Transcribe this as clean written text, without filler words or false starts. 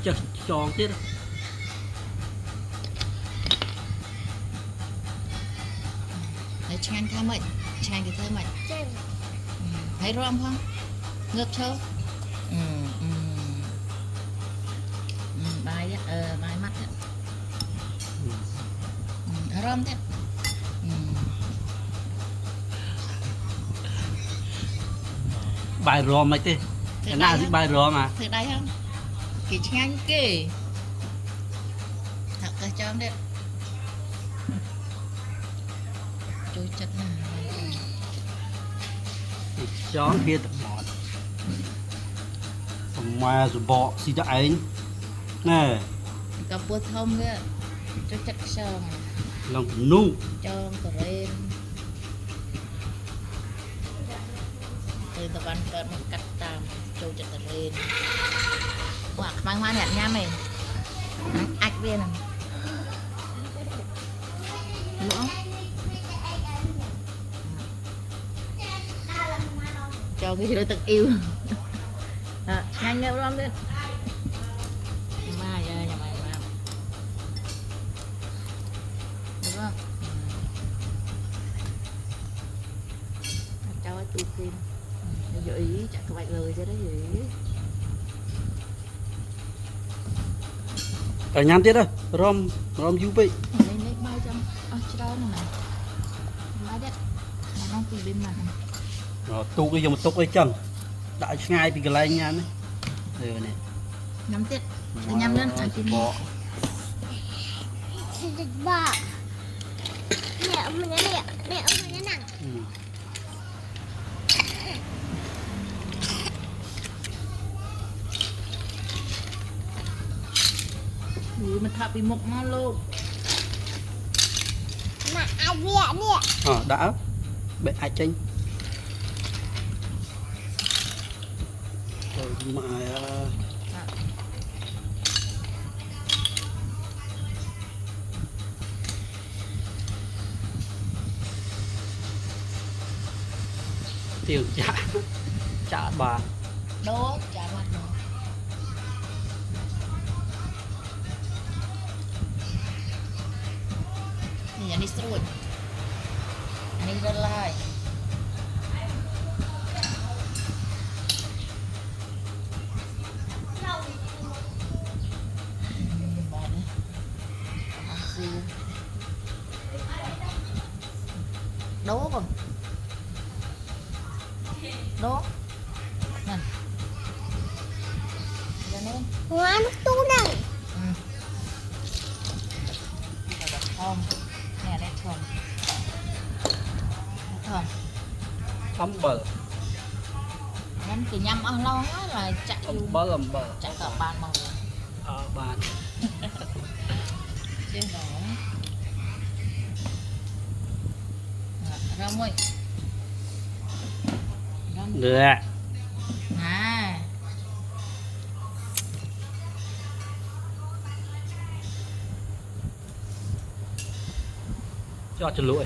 Chắc tròn tiết. Đấy chan tha mày, chan thì thơ mày. Thấy rom không? Ngược sâu. Bài bài mắt á. Rom thế. Bài rò mày tê. Cái nào thì bài rò mà. Thử đây không? Kỳ nhanh kì. Thật cơ cho em đấy. Chui chất nào. Chón kia tập mọt. Mà rồi bỏ xì cho anh. Nè. Cặp bột thông kìa. Chui chất sông. Lòng nu. Cho tờ lên. Từ tập văn cơn một cắt tàm. Chui chất tờ lên. Wow, mang hoa nhạt nha mày. Ách viên à. Lỗ. Cho cái đôi tự yêu. Nhanh lên rom lên. Mai nhà mày làm. Được không? Cháu ấy tụi phim. Dụ ý chắc có bạch lời cho đó dụ ý. Ở nhám tiết đó. Rom du bị. Lên lấy bao trong. Chứ đó nè mày. Nói đấy. Nó đang tìm bên mặt này. Tu cái dùng tục ấy chẳng. Đã ngay bị cái lai nha này. Rồi nè. Nhắm tiết. Để nhắm lên. Bỏ. Bỏ. Mẹ ông mình mẹ ông mình nè. Mình thập bị mục nó luôn. Mà ai nè. Đã. Bệ ai chênh. Rồi mà tiêu chả bà Đố trả mặt nó. Ini jadi serut. Ini relai. Đố không? Đố. Nè. Ra lên. Hoa nó tu này. Thơm. Nè đây thơm. Thơm. thấm bờ Nên cứ nhâm ở lâu quá là chạy làm bờ chạy cả bàn mà bàn trên đó. Ra môi. được À. cho lụi